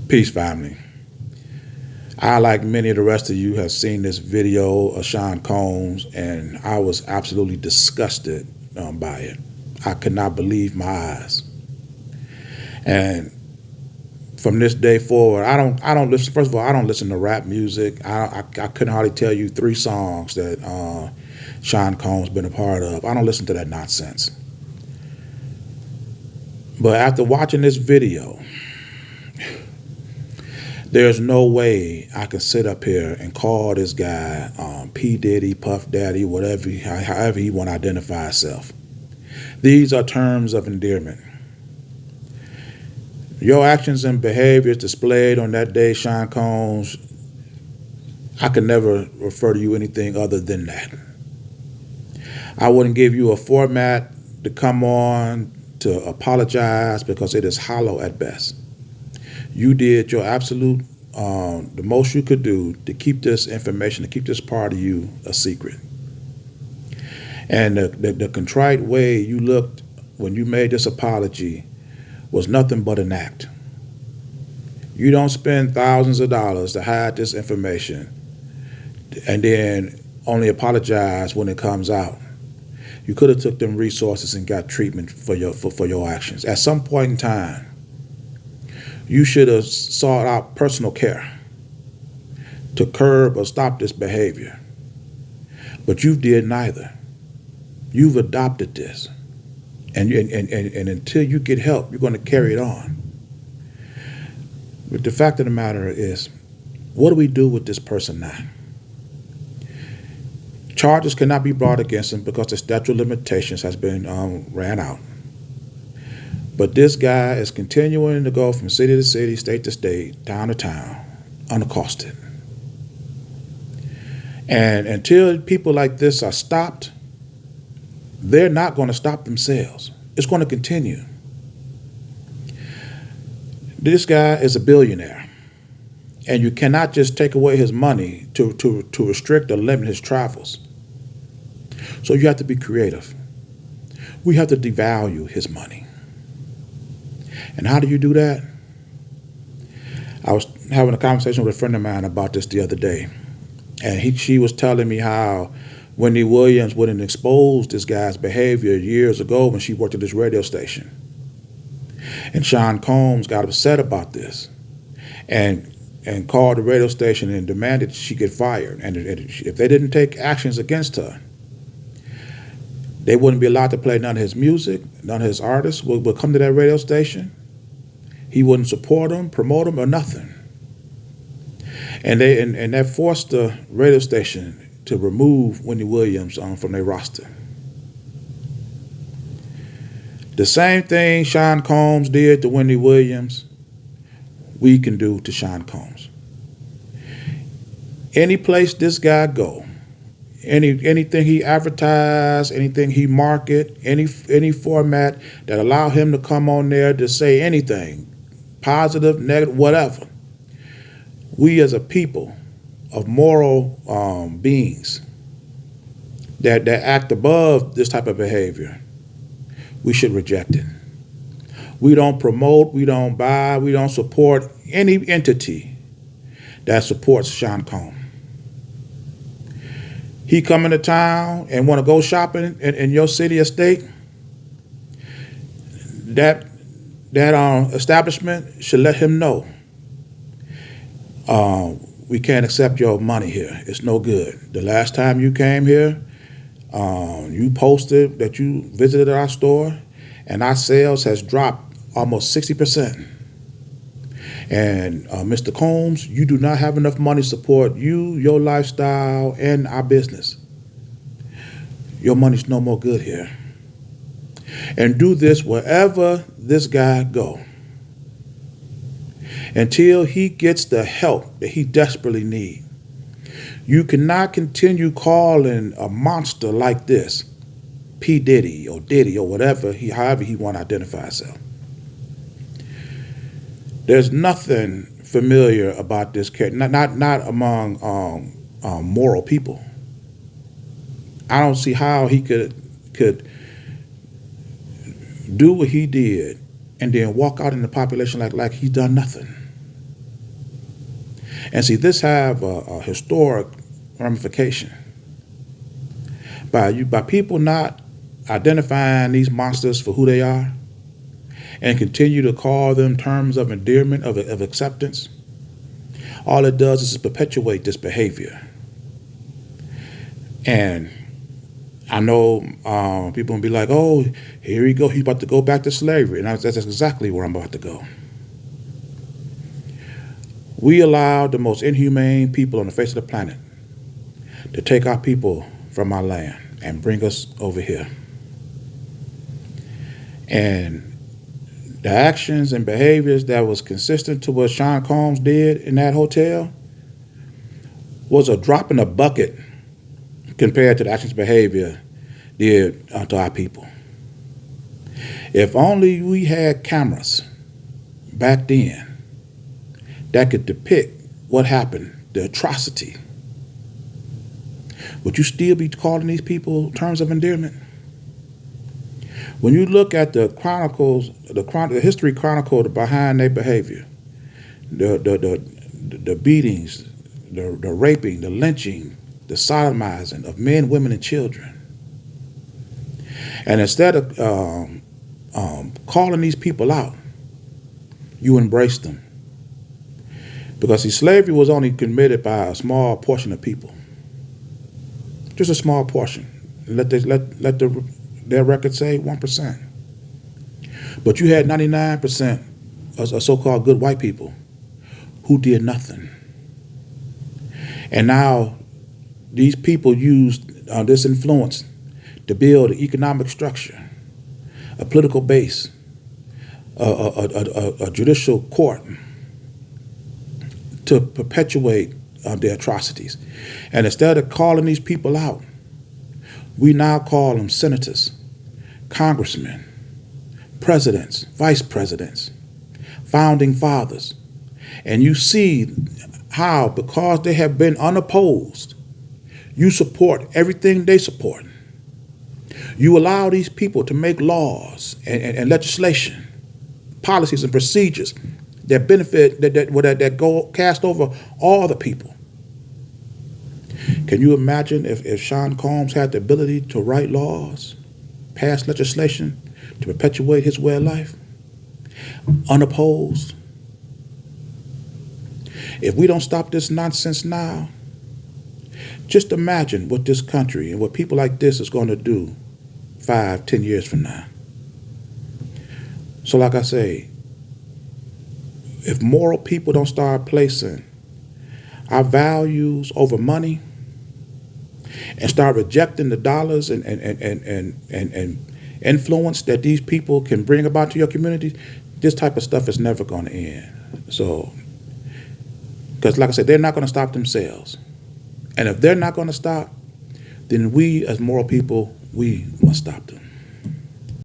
Peace, family. I, like many of the rest of you, have seen this video of Sean Combs, and I was absolutely disgusted by it. I could not believe my eyes. And from this day forward, I don't listen. First of all, I don't listen to rap music. I couldn't hardly tell you 3 songs that Sean Combs been a part of. I don't listen to that nonsense. But after watching this video, there's no way I can sit up here and call this guy P. Diddy, Puff Daddy, however he want to identify himself. These are terms of endearment. Your actions and behaviors displayed on that day, Sean Combs, I could never refer to you anything other than that. I wouldn't give you a format to come on to apologize because it is hollow at best. You did your absolute, the most you could do to keep this information, to keep this part of you a secret. And the contrite way you looked when you made this apology was nothing but an act. You don't spend thousands of dollars to hide this information and then only apologize when it comes out. You could have took them resources and got treatment for your actions. At some point in time, you should have sought out personal care to curb or stop this behavior. But you did neither. You've adopted this. And until you get help, you're going to carry it on. But the fact of the matter is, what do we do with this person now? Charges cannot be brought against him because the statute of limitations has been ran out. But this guy is continuing to go from city to city, state to state, town to town, unaccosted. And until people like this are stopped, they're not going to stop themselves. It's going to continue. This guy is a billionaire, and you cannot just take away his money to restrict or limit his travels. So you have to be creative. We have to devalue his money. And how do you do that? I was having a conversation with a friend of mine about this the other day, and she was telling me how Wendy Williams wouldn't expose this guy's behavior years ago when she worked at this radio station. And Sean Combs got upset about this and called the radio station and demanded she get fired. And if they didn't take actions against her, they wouldn't be allowed to play none of his music, none of his artists would come to that radio station. He wouldn't support them, promote them, or nothing. And that forced the radio station to remove Wendy Williams from their roster. The same thing Sean Combs did to Wendy Williams, we can do to Sean Combs. Any place this guy go, anything he advertise, anything he market, any format that allow him to come on there to say anything, positive, negative, whatever, we as a people of moral beings that act above this type of behavior, we should reject it. We don't promote, we don't buy, we don't support any entity that supports Sean Combs. He come into town and want to go shopping in your city or state, that establishment should let him know, we can't accept your money here. It's no good. The last time you came here, you posted that you visited our store, and our sales has dropped almost 60%. And Mr. Combs, you do not have enough money to support you, your lifestyle, and our business. Your money's no more good here. And do this wherever this guy go, until he gets the help that he desperately needs. You cannot continue calling a monster like this P. Diddy or Diddy or whatever, however he want to identify himself. There's nothing familiar about this character, not among moral people. I don't see how he could do what he did and then walk out in the population like he's done nothing. And see, this have a historic ramification. By people not identifying these monsters for who they are and continue to call them terms of endearment, of acceptance, all it does is perpetuate this behavior. And I know people will be like, oh, here he go, he's about to go back to slavery. And that's exactly where I'm about to go. We allowed the most inhumane people on the face of the planet to take our people from our land and bring us over here. And the actions and behaviors that was consistent to what Sean Combs did in that hotel was a drop in a bucket compared to the actions and behavior did to our people. If only we had cameras back then that could depict what happened, the atrocity, would you still be calling these people terms of endearment? When you look at the chronicles, the history chronicle behind their behavior, the beatings, the raping, the lynching, the sodomizing of men, women, and children, and instead of calling these people out, you embrace them. Because see, slavery was only committed by a small portion of people, just a small portion. Let their record say 1%. But you had 99% of so-called good white people who did nothing. And now these people used this influence to build an economic structure, a political base, a judicial court to perpetuate their atrocities. And instead of calling these people out, we now call them senators, congressmen, presidents, vice presidents, founding fathers. And you see how, because they have been unopposed, you support everything they support. You allow these people to make laws and legislation, policies and procedures that benefit, that go cast over all the people. Can you imagine if Sean Combs had the ability to write laws, pass legislation to perpetuate his way of life, unopposed? If we don't stop this nonsense now, just imagine what this country and what people like this is going to do 5, 10 years from now. So like I say, if moral people don't start placing our values over money and start rejecting the dollars and influence that these people can bring about to your community, this type of stuff is never going to end. So, because like I said, they're not going to stop themselves. And if they're not going to stop, then we as moral people, we must stop them.